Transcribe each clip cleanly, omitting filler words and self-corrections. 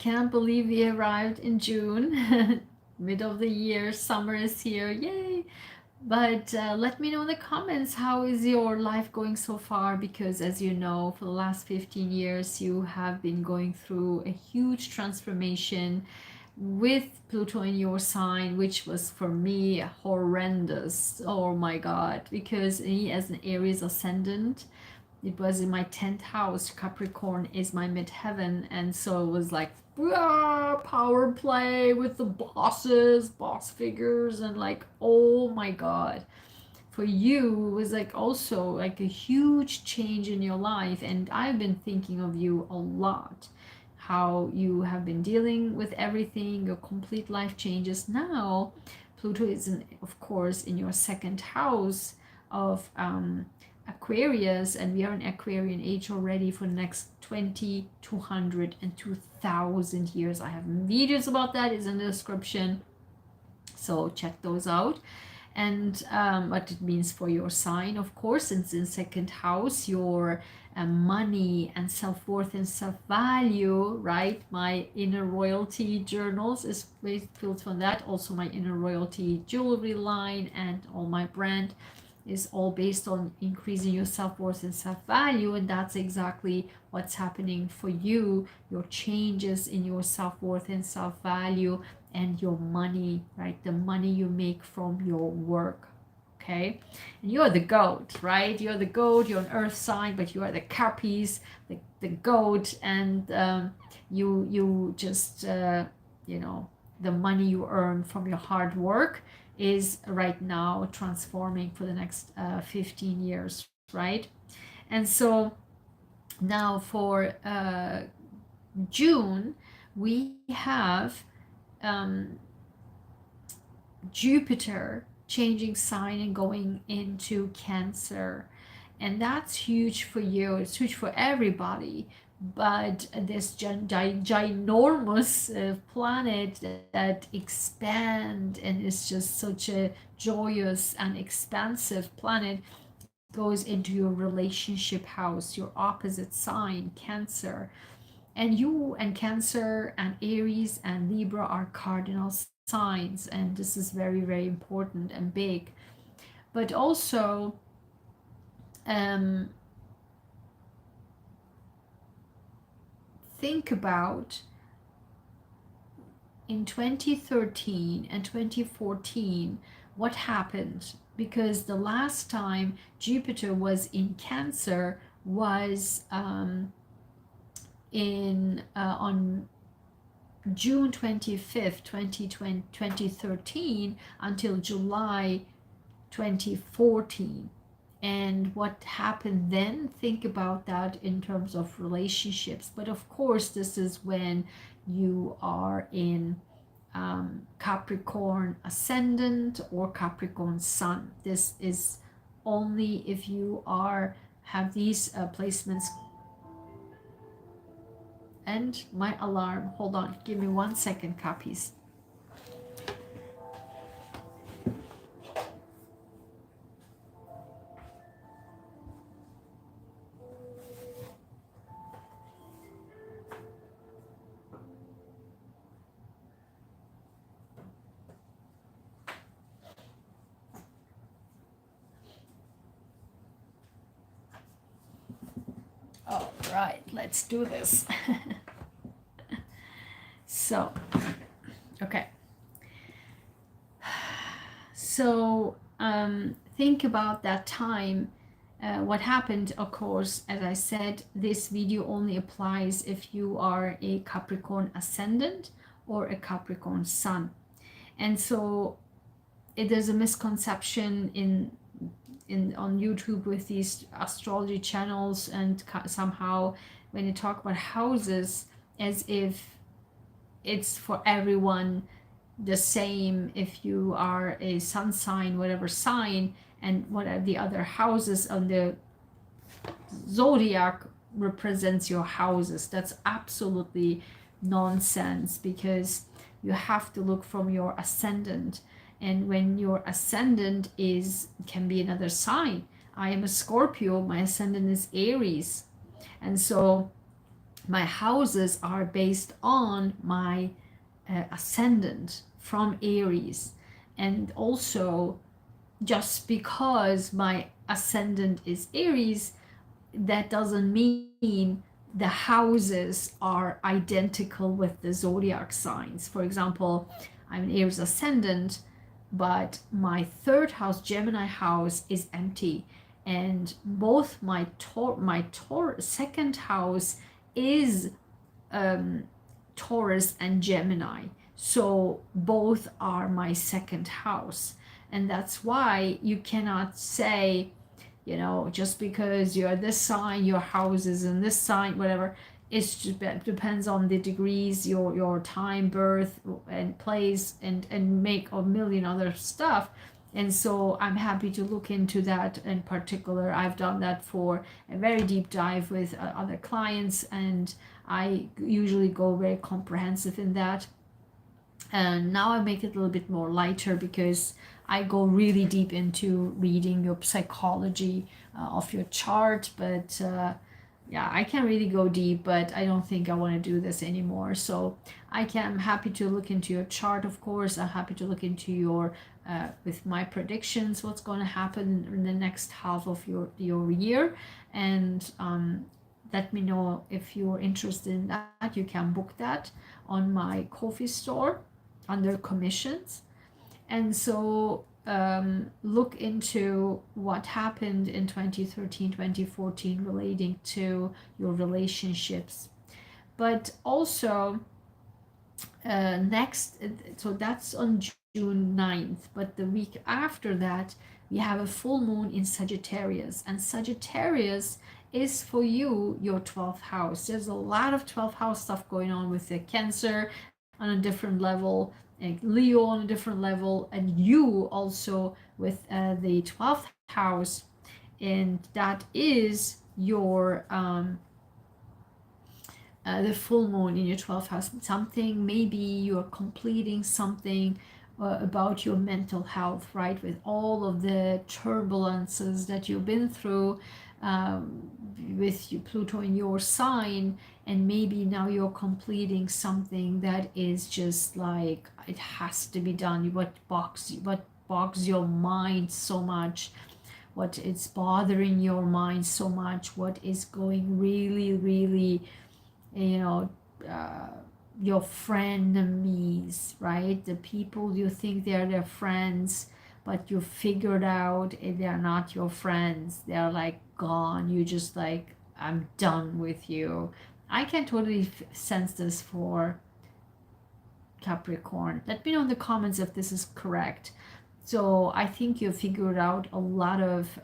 cannot believe we arrived in June. Mid of the year, summer is here, yay! But let me know in the comments, how is your life going so far? Because as you know, for the last 15 years, you have been going through a huge transformation with Pluto in your sign, which was for me horrendous. Oh my God, because me as an Aries ascendant, it was in my 10th house. Capricorn is my midheaven, and so it was like power play with the boss figures, and like, oh my God. For you, it was like also like a huge change in your life, and I've been thinking of you a lot, how you have been dealing with everything, your complete life changes. Now Pluto is of course in your second house of Aquarius, and we are in Aquarian age already for the next 20, 200, and 2000 years. I have videos about that, is in the description, so check those out. And what it means for your sign, of course, since in second house, your money and self-worth and self-value, right? My inner royalty journals is built on that. Also my inner royalty jewelry line and all my brand is all based on increasing your self-worth and self-value, and that's exactly what's happening for you. Your changes in your self-worth and self-value, and your money, right? The money you make from your work. Okay, and you're the goat, right? You're the goat, you're an earth sign, but you are the Capis, the goat, and you just you know, the money you earn from your hard work is right now transforming for the next 15 years, right? And so now for June, we have Jupiter changing sign and going into Cancer. And that's huge for you. It's huge for everybody. But this ginormous planet that expand and is just such a joyous and expansive planet goes into your relationship house, your opposite sign, Cancer. And you and Cancer and Aries and Libra are cardinal signs, and this is very, very important and big. But also, think about in 2013 and 2014 what happened, because the last time Jupiter was in Cancer was on June 25th, 2013 until July 2014. And what happened then, think about that in terms of relationships. But of course, this is when you are in Capricorn ascendant or Capricorn sun. This is only if you have these placements. And my alarm, hold on, give me 1 second, copies. All right, let's do this. So, okay. So think about that time. What happened, of course, as I said, this video only applies if you are a Capricorn ascendant or a Capricorn sun. And so there's a misconception on YouTube with these astrology channels, and somehow when you talk about houses, as if it's for everyone the same, if you are a sun sign, whatever sign, and what are the other houses on the zodiac represents your houses. That's absolutely nonsense, because you have to look from your ascendant. And when your ascendant can be another sign. I am a Scorpio, my ascendant is Aries. And so my houses are based on my ascendant from Aries. And also, just because my ascendant is Aries, that doesn't mean the houses are identical with the zodiac signs. For example, I'm an Aries ascendant, but my third house, Gemini house, is empty. And both my second house is Taurus and Gemini. So both are my second house. And that's why you cannot say, you know, just because you're this sign, your house is in this sign, whatever. It depends on the degrees, your time, birth, and place, and make a million other stuff. And so I'm happy to look into that in particular. I've done that for a very deep dive with other clients, and I usually go very comprehensive in that. And now I make it a little bit more lighter because I go really deep into reading your psychology of your chart. But yeah, I can really go deep, but I don't think I want to do this anymore. So I'm happy to look into your chart, of course. I'm happy to look into your with my predictions, what's going to happen in the next half of your year. And let me know if you're interested in that. You can book that on my Ko-fi store under commissions. And so look into what happened in 2013, 2014 relating to your relationships. But also next, so that's on June 9th, but the week after that, we have a full moon in Sagittarius. And Sagittarius is for you your 12th house. There's a lot of 12th house stuff going on with the Cancer on a different level, and Leo on a different level, and you also with the 12th house, and that is your the full moon in your 12th house. Something, maybe you're completing something about your mental health, right? With all of the turbulences that you've been through with your Pluto in your sign, and maybe now you're completing something that is just like it has to be done. What bogs your mind so much, what is bothering your mind so much, what is going really, really, you know, uh, your frenemies, right? The people you think they're their friends, but you figured out they're not your friends. They're like gone. You just like, I'm done with you. I can totally sense this for Capricorn. Let me know in the comments if this is correct. So I think you figured out a lot of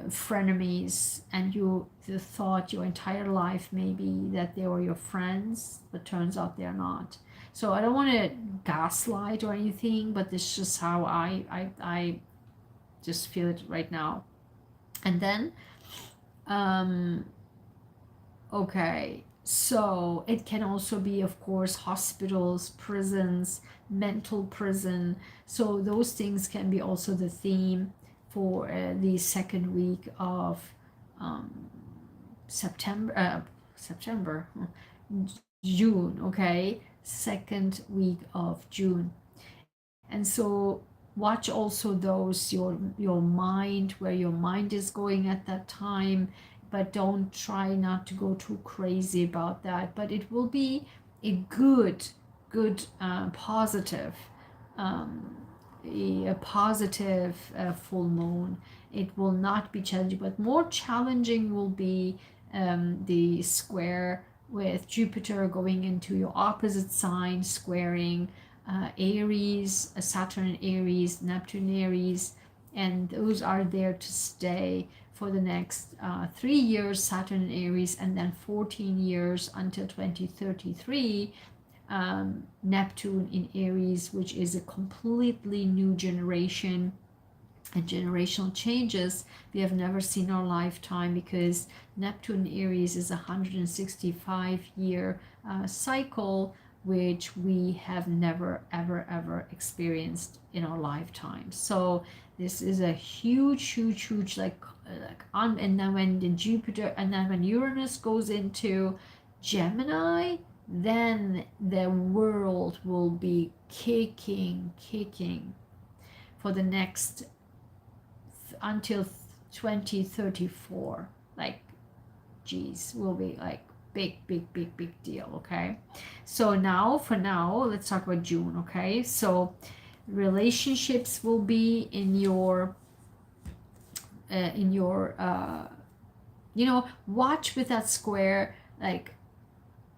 frenemies, and you thought your entire life maybe that they were your friends, but turns out they're not. So I don't want to gaslight or anything, but this is just how I just feel it right now. And then okay, so it can also be, of course, hospitals, prisons, mental prison. So those things can be also the theme for the second week of um, September, June, okay? Second week of June. And so watch also those, your mind, where your mind is going at that time, but don't try not to go too crazy about that. But it will be a good positive um, a positive full moon. It will not be challenging, but more challenging will be the square with Jupiter going into your opposite sign, squaring Aries, Saturn Aries, Neptune Aries, and those are there to stay for the next 3 years, Saturn Aries, and then 14 years until 2033, Neptune in Aries, which is a completely new generation and generational changes we have never seen in our lifetime, because Neptune Aries is a 165-year cycle, which we have never ever experienced in our lifetime. So this is a huge like and then when the Jupiter, and then when Uranus goes into Gemini, then the world will be kicking for the next until 2034. Like, geez, will be like big deal. Okay, so now for now let's talk about June. Okay, so relationships will be in your watch with that square, like,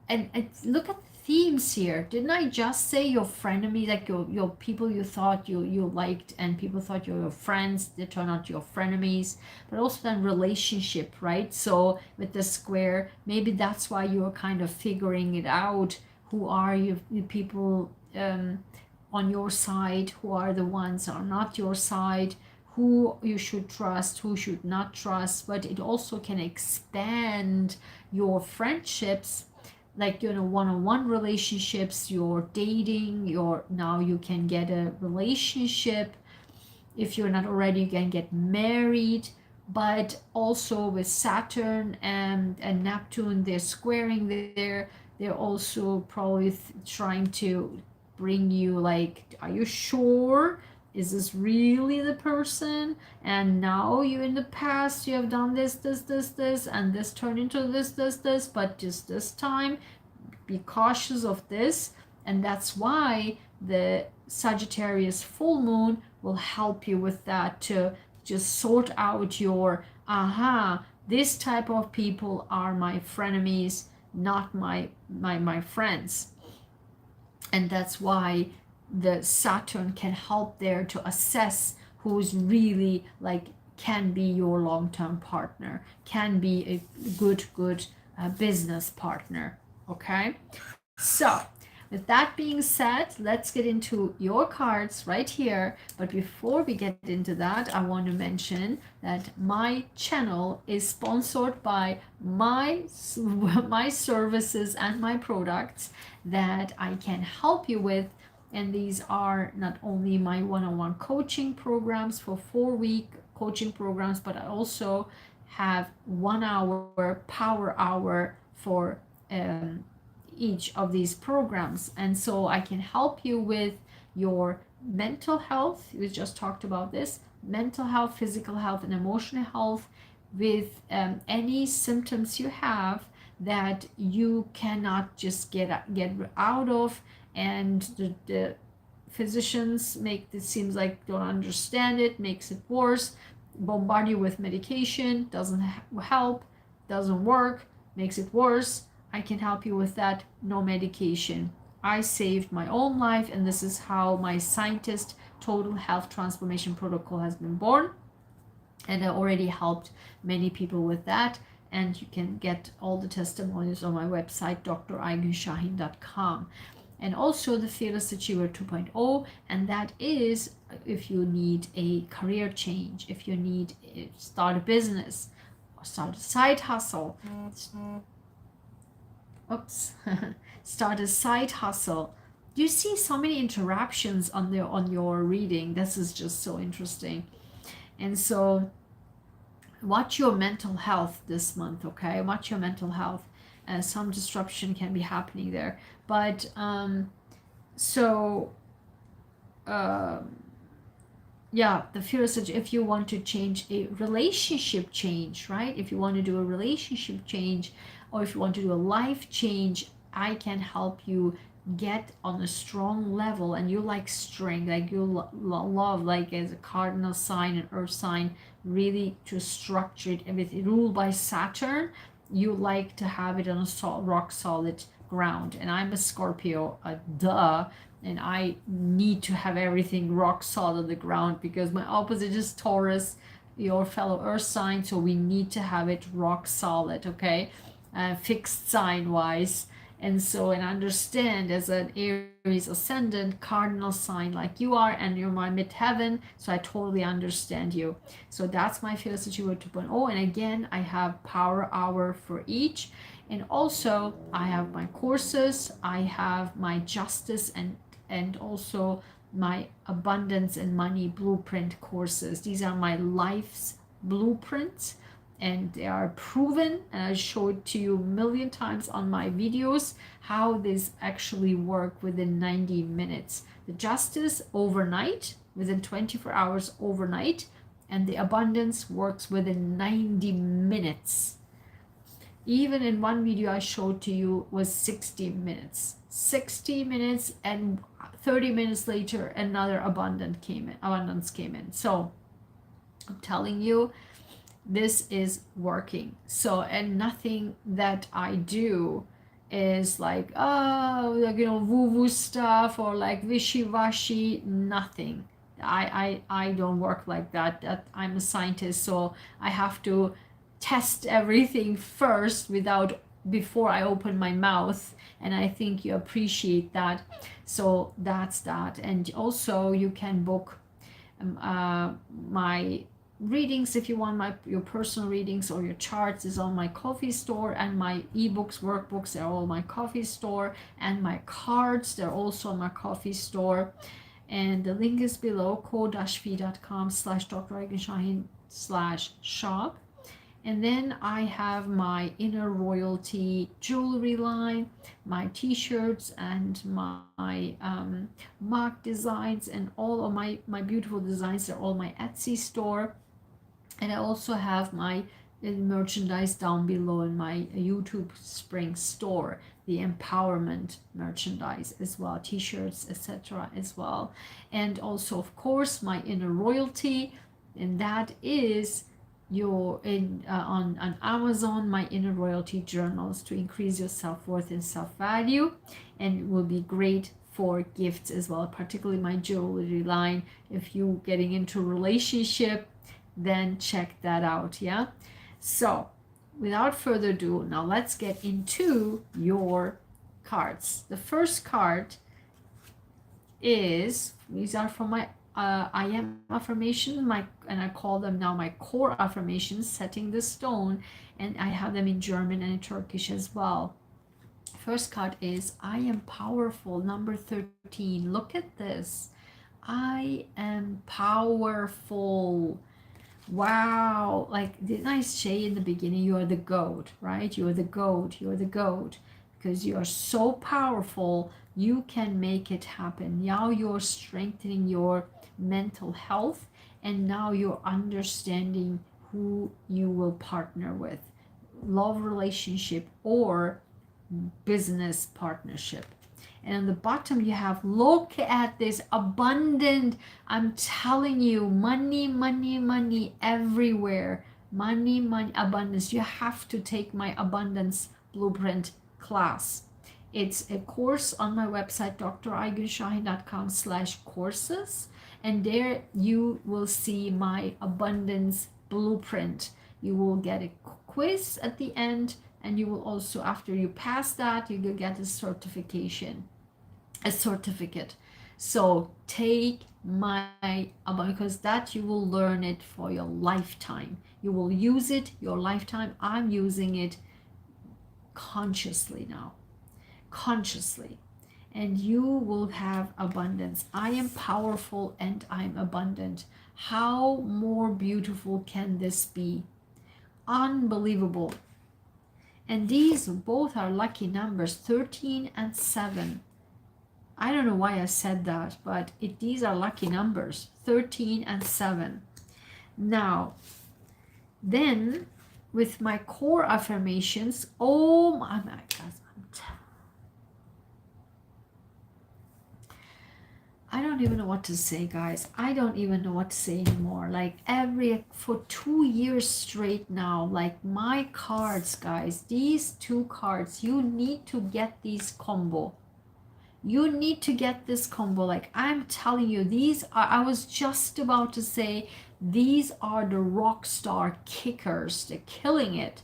and look at the themes here. Didn't I just say your frenemy, like your people you thought you liked and people thought you were your friends, they turn out your frenemies? But also then relationship, right? So with the square, maybe that's why you're kind of figuring it out. Who are you people on your side? Who are the ones that are not your side? Who you should trust, who should not trust? But it also can expand your friendships, like, one-on-one relationships, your dating, now you can get a relationship. If you're not already, you can get married. But also with Saturn and Neptune, they're squaring there. They're also probably trying to bring you, like, are you sure? Is this really the person? And now you, in the past, you have done this, and this turned into this, but just this time, be cautious of this. And that's why the Sagittarius full moon will help you with that, to just sort out your, this type of people are my frenemies, not my friends. And that's why the Saturn can help there to assess who's really, like, can be your long-term partner, can be a good business partner. Okay, so with that being said, let's get into your cards right here. But before we get into that, I want to mention that my channel is sponsored by my services and my products that I can help you with. And these are not only my one-on-one coaching programs for 4-week coaching programs, but I also have 1 hour power hour for each of these programs. And so I can help you with your mental health. We just talked about this: mental health, physical health, and emotional health, with any symptoms you have that you cannot just get out of, and the physicians make it seems like don't understand it, makes it worse, bombard you with medication, doesn't help, doesn't work, makes it worse. I can help you with that. No medication. I saved my own life, and this is how my scientist total health transformation protocol has been born. And I already helped many people with that. And you can get all the testimonials on my website, draigensahin.com. And also the Fearless Achiever 2.0, and that is if you need a career change, if you need to start a business or start a side hustle. Start a side hustle. You see so many interruptions on your reading. This is just so interesting. And so watch your mental health this month, okay? Watch your mental health. Some disruption can be happening there. But yeah, the fearless, if you want to change a relationship change, right? If you want to do a relationship change, or if you want to do a life change, I can help you get on a strong level. And you like strength, like you love, like, as a cardinal sign and earth sign, really to structure it with ruled by Saturn. You like to have it on a rock solid ground. And I'm a Scorpio, duh, and I need to have everything rock solid on the ground, because my opposite is Taurus, your fellow earth sign, so we need to have it rock solid, okay? Fixed sign wise. And so, and understand, as an Aries ascendant cardinal sign like you are, and you're my midheaven, so I totally understand you. So that's my Fearless Achiever 2.0. And again, I have power hour for each. And also I have my courses, I have my justice and also my abundance and money blueprint courses. These are my life's blueprints, and they are proven, and I showed to you a million times on my videos how this actually work within 90 minutes. The justice overnight, within 24 hours overnight, and the abundance works within 90 minutes. Even in one video I showed to you was 60 minutes. 60 minutes, and 30 minutes later another abundance came in. So I'm telling you, this is working. So, and nothing that I do is like, oh, like, you know, woo-woo stuff or like wishy-washy. Nothing. I don't work like that. That I'm a scientist, so I have to test everything first before I open my mouth, and I think you appreciate that. So that's that. And also you can book my readings if you want. Your personal readings or your charts is on my coffee store, and my ebooks, workbooks, they're all my coffee store, and my cards, they're also on my coffee store. And the link is below, ko-fi.com/Dr.Shahin/shop. And then I have my Inner Royalty jewelry line, my t-shirts, and my mark designs, and all of my beautiful designs. They're all my Etsy store. And I also have my merchandise down below in my YouTube Spring store, the empowerment merchandise as well, t-shirts, etc. as well. And also, of course, my Inner Royalty, and that is on Amazon, my Inner Royalty journals to increase your self-worth and self-value, and it will be great for gifts as well, particularly my jewelry line. If you getting into relationship, then check that out. Yeah, so without further ado, now let's get into your cards. The first card is, these are from my I am affirmations, and I call them now my core affirmations, setting the stone, and I have them in German and in Turkish as well. First card is I am powerful, number 13. Look at this. I am powerful. Wow, like, didn't I say in the beginning, you are the goat, right? You're the goat, you're the goat, because you are so powerful, you can make it happen. Now you're strengthening your mental health, and now you're understanding who you will partner with, love relationship or business partnership. And on the bottom you have, look at this, abundant. I'm telling you, money, money, money everywhere. Money, money, abundance. You have to take my abundance blueprint class. It's a course on my website, draigenshahin.com/courses, and there you will see my abundance blueprint. You will get a quiz at the end, and you will also, after you pass that, you will get a certificate. So take my abundance, because that you will learn it for your lifetime. You will use it your lifetime. I'm using it consciously now. Consciously, and you will have abundance. I am powerful and I'm abundant. How more beautiful can this be? Unbelievable. And these both are lucky numbers, 13 and 7. I don't know why I said that, but these are lucky numbers, 13 and 7. Now, then with my core affirmations, oh my God, I don't even know what to say, guys. I don't even know what to say anymore. Like, for 2 years straight now, like, my cards, guys, these 2 cards, you need to get these combo. You need to get this combo. Like, I'm telling you, these are, I was just about to say, these are the rock star kickers. They're killing it.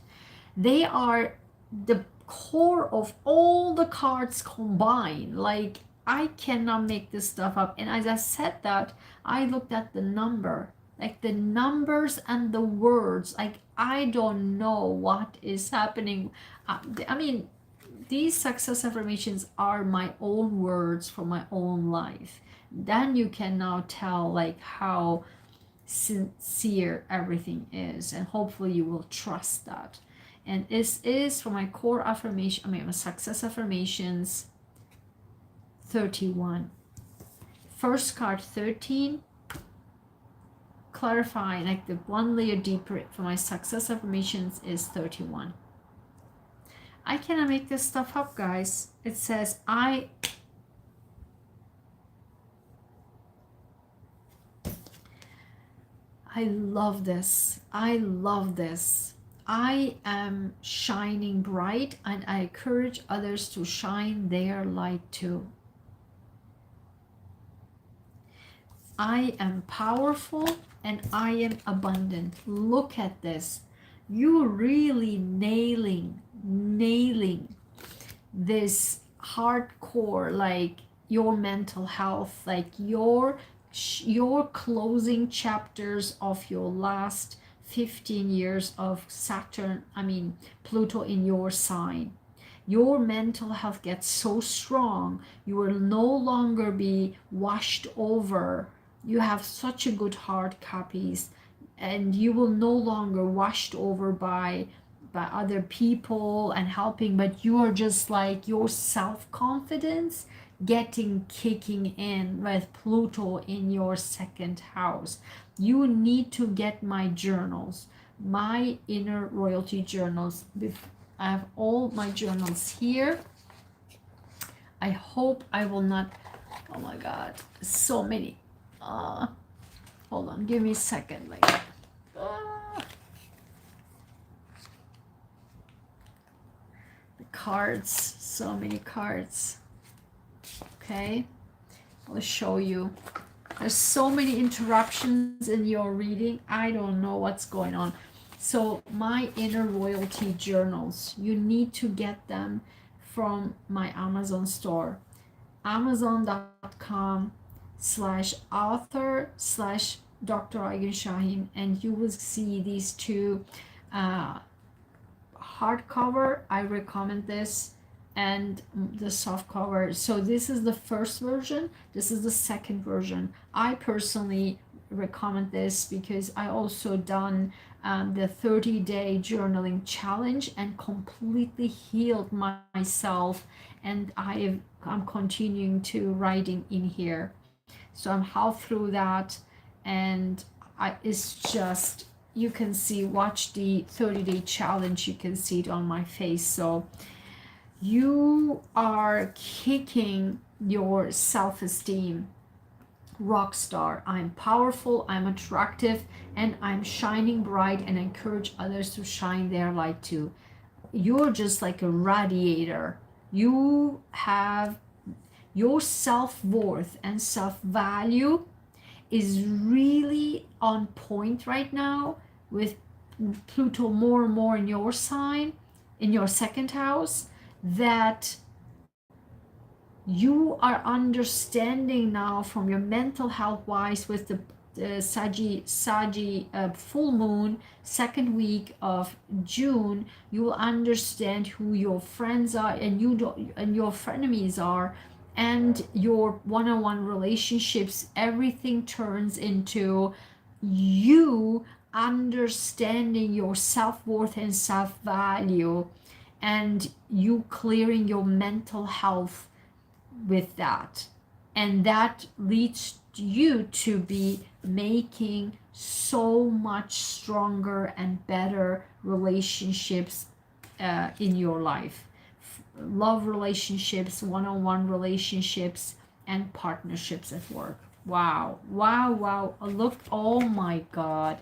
They are the core of all the cards combined. Like, I cannot make this stuff up. And as I said that, I looked at the number, like the numbers and the words. Like, I don't know what is happening. I mean, these success affirmations are my own words from my own life. Then you can now tell, like, how sincere everything is, and hopefully you will trust that. And this is for my core affirmation, my success affirmations 31. First card 13, clarifying like the one layer deeper for my success affirmations is 31. I cannot make this stuff up, guys. It says I love this. I love this. I am shining bright, and I encourage others to shine their light too. I am powerful and I am abundant. Look at this. You're really nailing this hardcore, like your mental health, like your closing chapters of your last 15 years of Pluto in your sign. Your mental health gets so strong, you will no longer be washed over. You have such a good heart, Cappies, and you will no longer washed over by other people and helping, but you are just like your self-confidence kicking in with Pluto in your second house. You need to get my journals, my inner royalty journals. I have all my journals here. I hope I will not, oh my god, so many. Hold on, give me a second. The cards, so many cards. Okay, I'll show you. There's so many interruptions in your reading. I don't know what's going on. So my inner royalty journals, you need to get them from my Amazon store, amazon.com/author/Dr. Sahin, and you will see these two hardcover. I recommend this, and the soft cover. So this is the first version, this is the second version. I personally recommend this because I also done the 30-day journaling challenge and completely healed myself, and I'm continuing to writing in here. So I'm half through that, and it's just, you can see, watch the 30-day challenge, you can see it on my face. So you are kicking your self-esteem. Rock star. I'm powerful, I'm attractive, and I'm shining bright, and encourage others to shine their light too. You're just like a radiator. You have your self-worth and self-value is really on point right now with Pluto more and more in your sign, in your second house, that you are understanding now from your mental health wise with the Sagi full moon, second week of June. You will understand who your friends are and your frenemies are, and your one-on-one relationships. Everything turns into you understanding your self-worth and self-value, and you clearing your mental health with that, and that leads you to be making so much stronger and better relationships in your life, love relationships, one-on-one relationships, and partnerships at work. Wow, look, oh my god.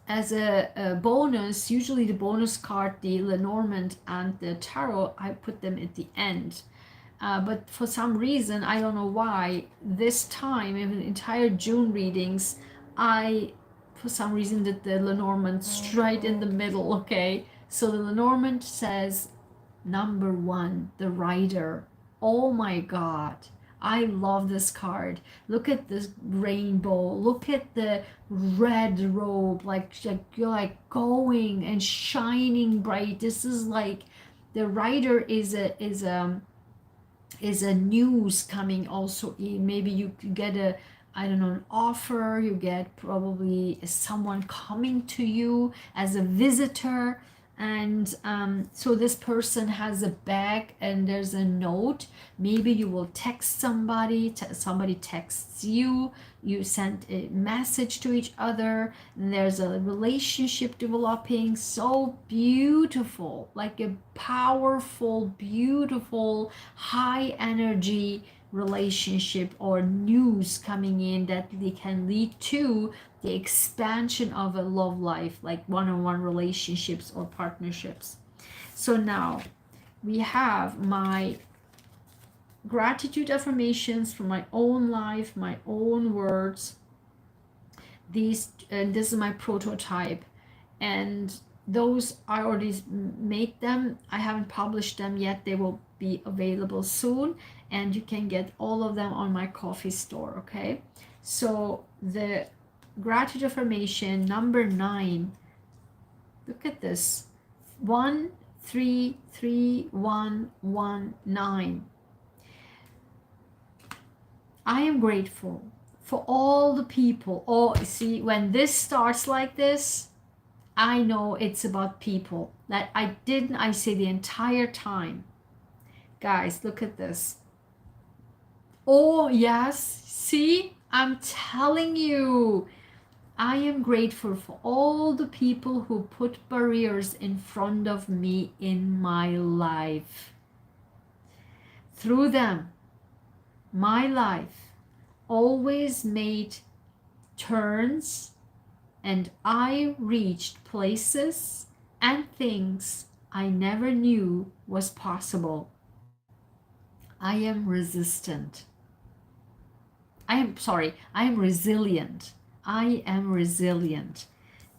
As a bonus, usually the bonus card, the Lenormand and the Tarot, I put them at the end. But for some reason, I don't know why, this time in the entire June readings, for some reason did the Lenormand straight in the middle. Okay, so the Lenormand says number 1, the Rider. Oh my god, I love this card. Look at this rainbow, look at the red robe, like you're like going and shining bright. This is like the Rider is a news coming also in. Maybe you could get I don't know, an offer, you get probably someone coming to you as a visitor. And so this person has a bag and there's a note. Maybe you will text somebody, somebody texts you, you send a message to each other, and there's a relationship developing. So beautiful, like a powerful, beautiful, high energy relationship or news coming in that they can lead to the expansion of a love life, like one-on-one relationships or partnerships. So now we have my gratitude affirmations for my own life, my own words. These, and this is my prototype, and those I already made them. I haven't published them yet. They will be available soon, and you can get all of them on my coffee store. Okay, so the gratitude affirmation number 9, look at this, 133119. I am grateful for all the people. Oh, see, when this starts like this, I know it's about people that I say the entire time. Guys, look at this. Oh, yes. See, I'm telling you, I am grateful for all the people who put barriers in front of me in my life. Through them, my life always made turns, and I reached places and things I never knew was possible. I am resistant. I am resilient. I am resilient.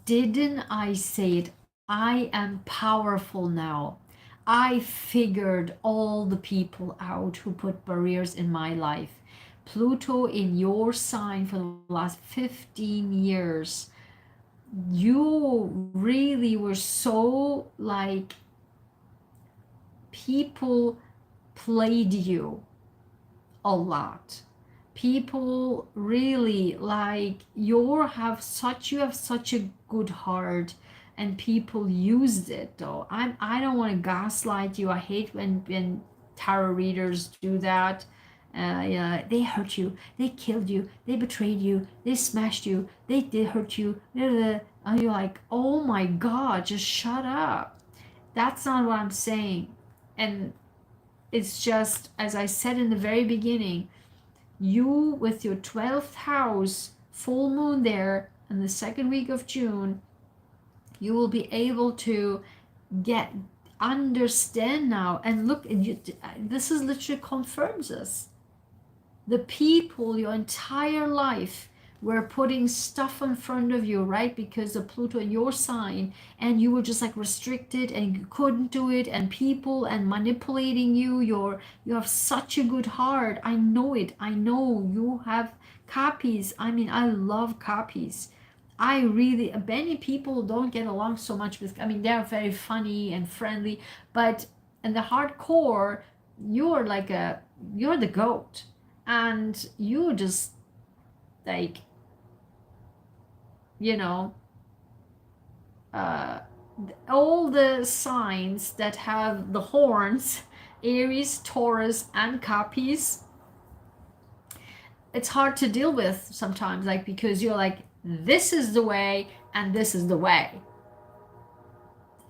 Didn't I say it? I am powerful now. I figured all the people out who put barriers in my life. Pluto in your sign for the last 15 years. You really were so like, people played you a lot. People really like you have such a good heart, and people used it though. I don't want to gaslight you. I hate when tarot readers do that. Yeah, they hurt you, they killed you, they betrayed you, they smashed you, they did hurt you. And you're like, oh my God, just shut up. That's not what I'm saying. And it's just, as I said in the very beginning, you with your 12th house full moon there in the second week of June, you will be able to understand now. And look, this is literally confirms this. The people your entire life were putting stuff in front of you, right? Because of Pluto in your sign, and you were just like restricted and you couldn't do it, and people and manipulating you. You have such a good heart. I know it. I know you have copies. I mean, I love copies. I really, many people don't get along so much with, I mean, they're very funny and friendly, but in the hardcore, you're the goat. And you just like, you know, all the signs that have the horns, Aries, Taurus, and Copies, it's hard to deal with sometimes, like, because you're like, this is the way and this is the way.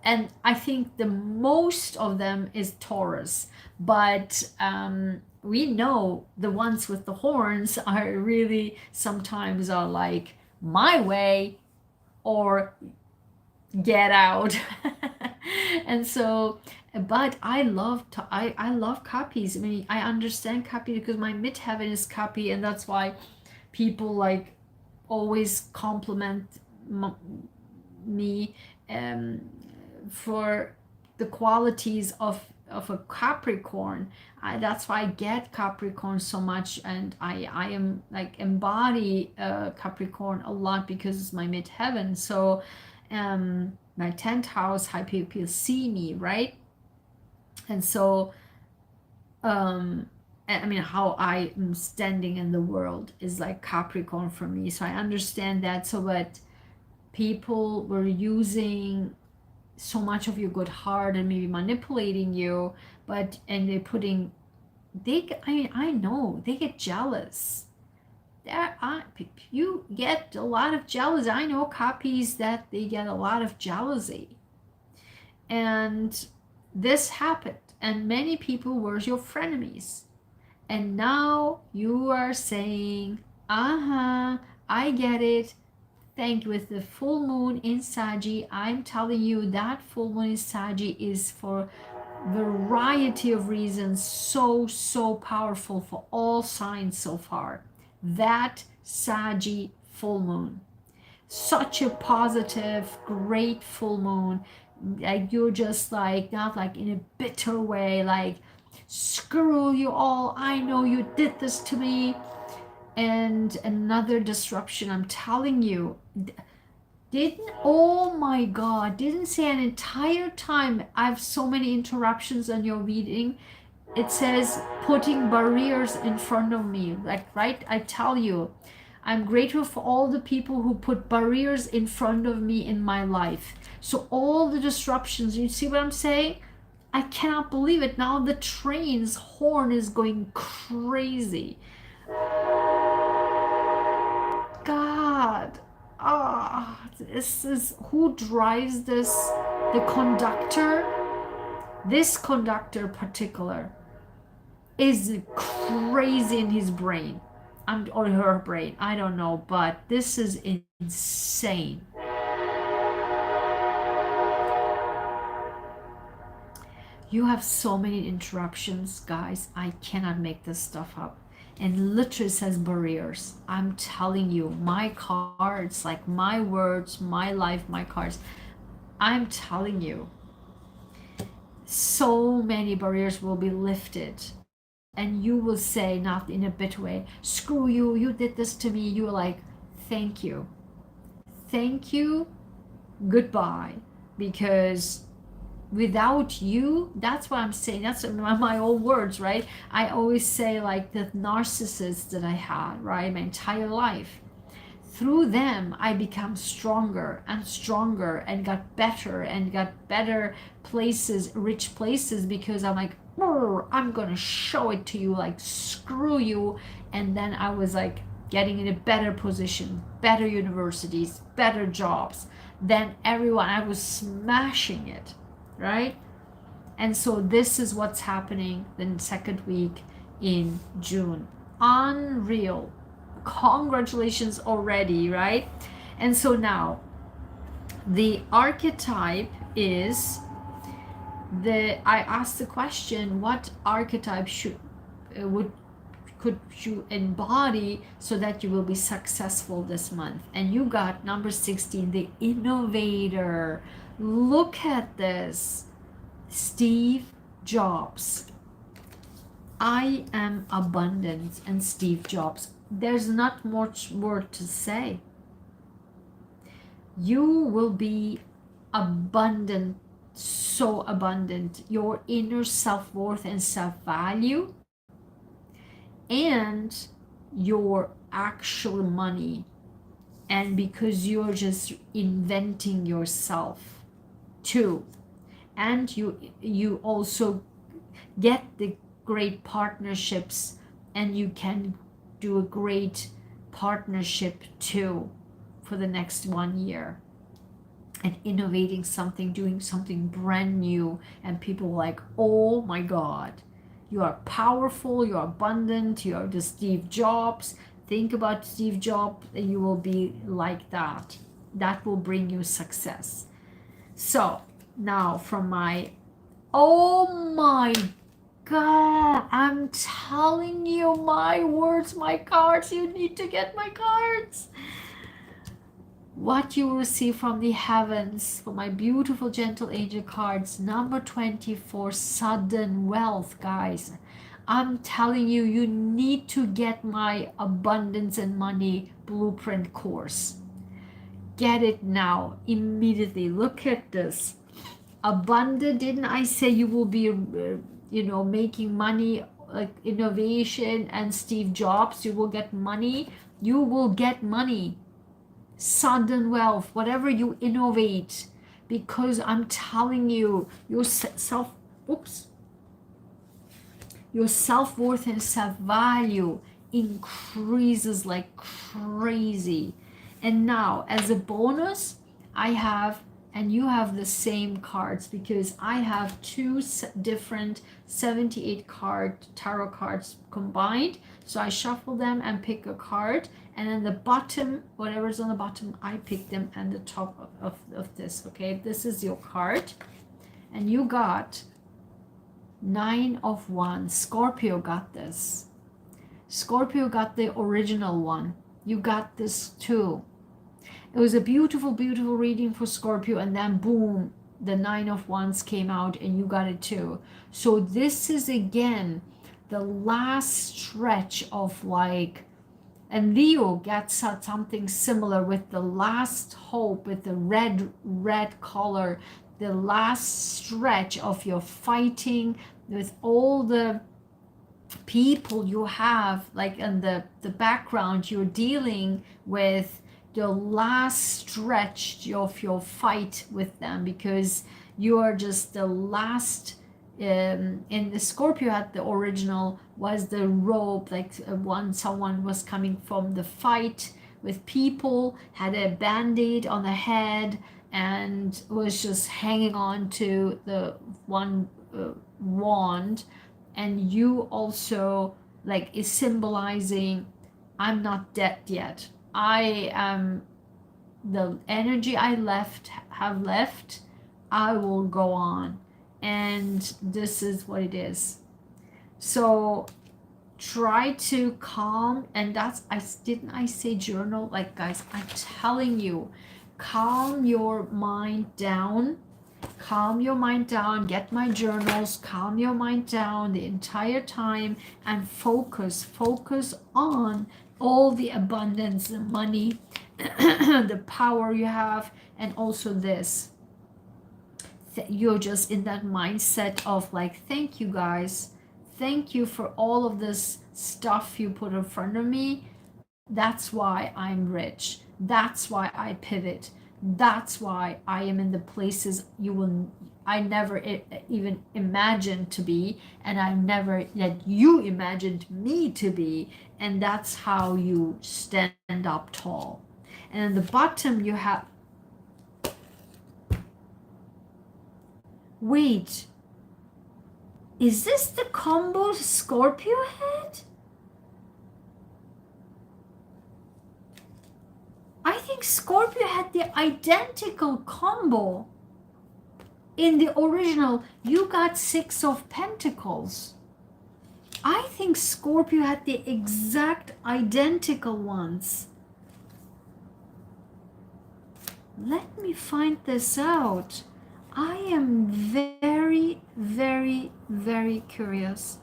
And I think the most of them is Taurus, but we know the ones with the horns are really sometimes are like, my way or get out. And so, but I love copies. I mean, I understand copy because my midheaven is copy, and that's why people like always compliment me for the qualities of a Capricorn. That's why I get Capricorn so much, and I am like embody Capricorn a lot because it's my midheaven. So my 10th house, how people see me, right? And so I mean, how I am standing in the world is like Capricorn for me. So I understand that. So, but people were using so much of your good heart and maybe manipulating you, but, and they're putting, I mean, I know they get jealous. You get a lot of jealousy. I know copies that they get a lot of jealousy. And this happened. And many people were your frenemies. And now you are saying, uh-huh, I get it. Thank you. With the full moon in Sagi, I'm telling you that full moon in Sagi is for variety of reasons so powerful for all signs so far. That Sagi full moon, such a positive, great full moon. Like you're just like, not like in a bitter way, like screw you all, I know you did this to me. And another disruption, I'm telling you. Didn't, oh my god, didn't say an entire time I have so many interruptions on your reading. It says putting barriers in front of me, like, right? I tell you, I'm grateful for all the people who put barriers in front of me in my life. So all the disruptions, you see what I'm saying? I cannot believe it. Now the train's horn is going crazy. God. Ah, this is, who drives this? The conductor. This conductor particular is crazy in his brain, or her brain, I don't know, but this is insane. You have so many interruptions, guys. I cannot make this stuff up. And literally says barriers. I'm telling you, my cards, like my words, my life, my cards, I'm telling you, so many barriers will be lifted. And you will say, not in a bitter way, screw you, you did this to me. You're like, thank you. Thank you, goodbye. Because without you, that's what I'm saying, that's my own words, right? I always say, like, the narcissists that I had, right, my entire life, through them I become stronger and stronger and got better places, rich places, because I'm like, I'm gonna show it to you, like, screw you. And then I was like getting in a better position, better universities, better jobs than everyone. I was smashing it, right? And so this is what's happening the second week in June. Unreal. Congratulations already, right? And so now the archetype is I asked the question, what archetype could you embody so that you will be successful this month? And you got number 16, the innovator. Look at this. Steve Jobs. I am abundant, and Steve Jobs. There's not much word to say. You will be abundant, so abundant. Your inner self-worth and self-value, and your actual money. And because you're just inventing yourself too. And you also get the great partnerships, and you can do a great partnership too for the next 1 year, and innovating something, doing something brand new, and people are like, oh my god, you are powerful, you are abundant, you are the Steve Jobs. Think about Steve Jobs, and you will be like that. That will bring you success. So now from my, oh my god, I'm telling you, my words, my cards, you need to get my cards. What you will receive from the heavens, for my beautiful gentle angel cards, number 24, sudden wealth, guys. I'm telling you, you need to get my abundance and money blueprint course. Get it now, immediately. Look at this. Abundant, didn't I say you will be, making money like innovation and Steve Jobs, you will get money. You will get money, sudden wealth, whatever you innovate, because I'm telling you, your your self-worth and self-value increases like crazy. And now as a bonus, I have, and you have the same cards, because I have two different 78 card tarot cards combined. So I shuffle them and pick a card, and then the bottom, whatever's on the bottom, I pick them, and the top of this. Okay, this is your card, and you got 9 of Wands. Scorpio got this. Scorpio got the original one. You got this too. It was a beautiful, beautiful reading for Scorpio, and then boom, the 9 of Wands came out and you got it too. So this is again the last stretch of like, and Leo gets something similar with the last hope, with the red color, the last stretch of your fighting with all the people you have, like in the background, you're dealing with the last stretch of your fight with them, because you are just the last. In the Scorpio had the original was the rope, like someone was coming from the fight with people, had a band-aid on the head, and was just hanging on to the one wand. And you also, like, is symbolizing, I'm not dead yet. I am the energy I have left, I will go on. And this is what it is. So try to calm, and that's, I say journal? Like, guys, I'm telling you, calm your mind down. Calm your mind down. Get my journals. Calm your mind down the entire time and focus on all the abundance, the money, the power you have, and also this. You're just in that mindset of like, thank you guys, thank you for all of this stuff you put in front of me. That's why I'm rich. That's why I pivot. That's why I am in the places I never even imagined to be, and I never that you imagined me to be. And that's how you stand up tall. And at the bottom you have, wait, is this the combo Scorpio had? I think Scorpio had the identical combo. In the original, you got 6 of Pentacles. I think Scorpio had the exact identical ones. Let me find this out. I am very, very, very curious.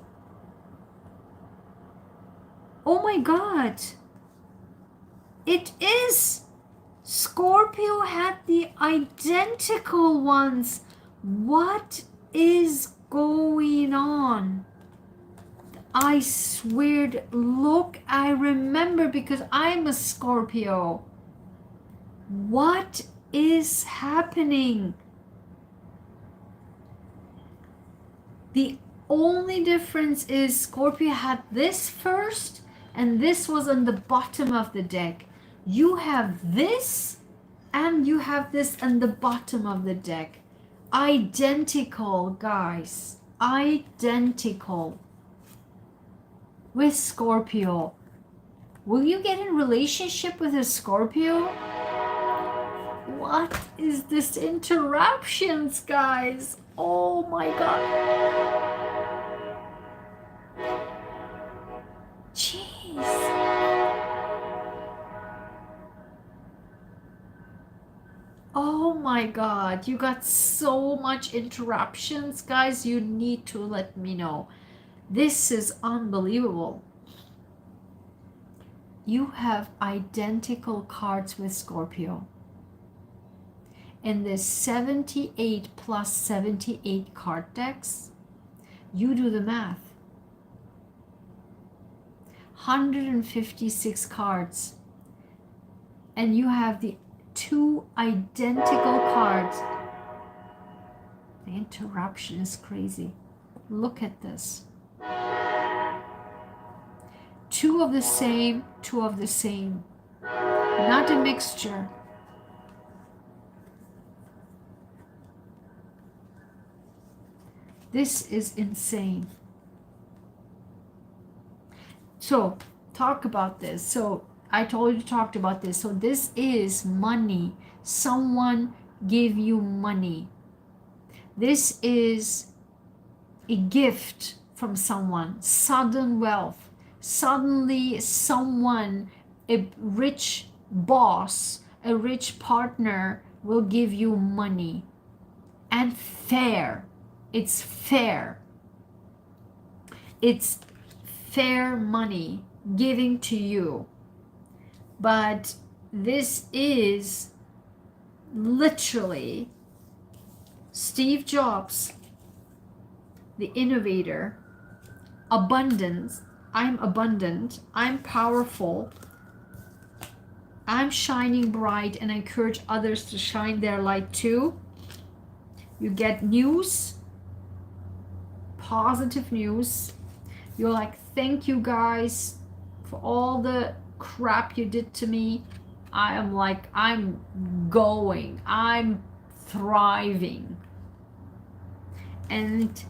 Oh my God. It is. Scorpio had the identical ones. What is going on? I swear, look, I remember because I'm a Scorpio. What is happening? The only difference is Scorpio had this first and this was on the bottom of the deck. You have this and you have this on the bottom of the deck. Identical, guys. Identical. With Scorpio. Will you get in relationship with a Scorpio? What is this interruptions, guys? Oh my God. Jeez. Oh my God, you got so much interruptions, guys. You need to let me know. This is unbelievable. You have identical cards with Scorpio. In this 78 plus 78 card decks, you do the math. 156 cards, and you have the 2 identical cards. The interruption is crazy. Look at this. 2 of the same, 2 of the same. Not a mixture. This is insane. So, talk about this. So, I told you talked about this. So, this is money. Someone gave you money. This is a gift from someone. Sudden wealth. Suddenly, someone, a rich boss, a rich partner will give you money. And fair. It's fair. It's fair money giving to you. But this is literally Steve Jobs, the innovator, abundance. I'm abundant. I'm powerful. I'm shining bright, and I encourage others to shine their light too. You get news, positive news. You're like, thank you guys for all the crap you did to me. I am like, I'm going, I'm thriving. And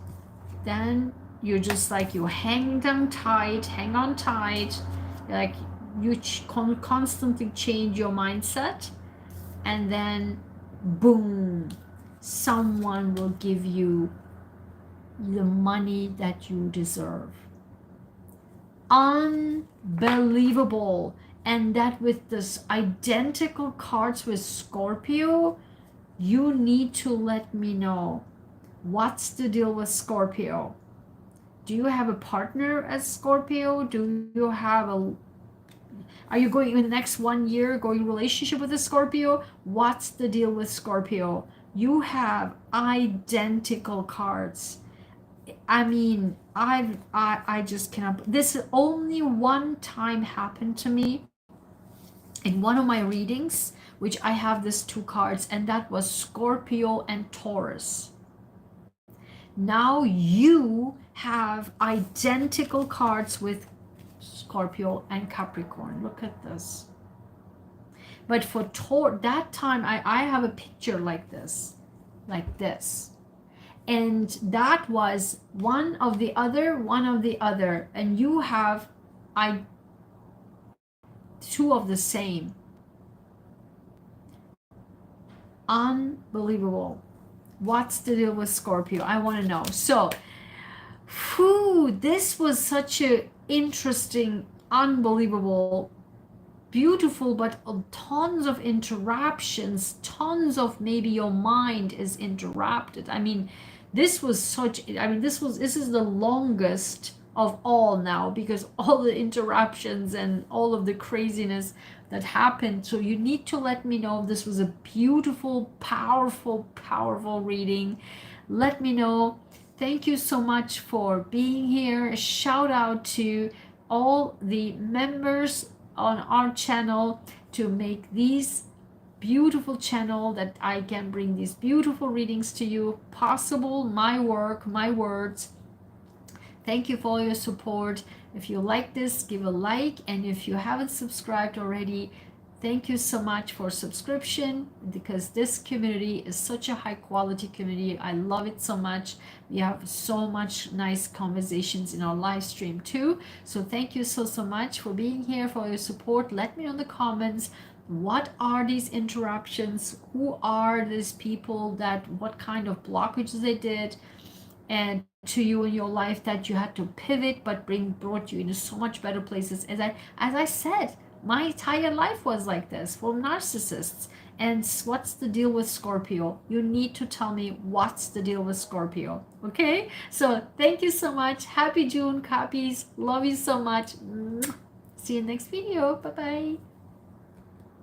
then you're just like, you hang them tight, hang on tight. Like, you constantly change your mindset, and then boom, someone will give you the money that you deserve. Unbelievable. And that with this identical cards with Scorpio, you need to let me know, what's the deal with Scorpio? Do you have a partner as Scorpio? Do you have are you going in the next 1 year going relationship with a Scorpio? What's the deal with Scorpio? You have identical cards. I mean, I just cannot. This only one time happened to me in one of my readings, which I have these 2 cards, and that was Scorpio and Taurus. Now you have identical cards with Scorpio and Capricorn. Look at this. But for that time, I have a picture like this. And that was one of the other. And you have 2 of the same. Unbelievable. What's the deal with Scorpio? I want to know. So, this was such a interesting, unbelievable, beautiful, but tons of interruptions, tons of, maybe your mind is interrupted. I mean, this is the longest of all now, because all the interruptions and all of the craziness that happened. So you need to let me know if this was a beautiful, powerful reading. Let me know. Thank you so much for being here. A shout out to all the members on our channel to make these beautiful channel that I can bring these beautiful readings to you possible. My work, my words. Thank you for your support. If you like this, give a like, and if you haven't subscribed already, thank you so much for subscription, because this community is such a high quality community. I love it so much. We have so much nice conversations in our live stream too. So thank you so much for being here, for your support. Let me know in the comments, what are these interruptions? Who are these people that, what kind of blockages they did and to you in your life that you had to pivot, but brought you into so much better places. As I said, my entire life was like this for narcissists. And what's the deal with Scorpio? You need to tell me what's the deal with Scorpio. Okay? So thank you so much. Happy June, copies. Love you so much. See you next video. Bye-bye.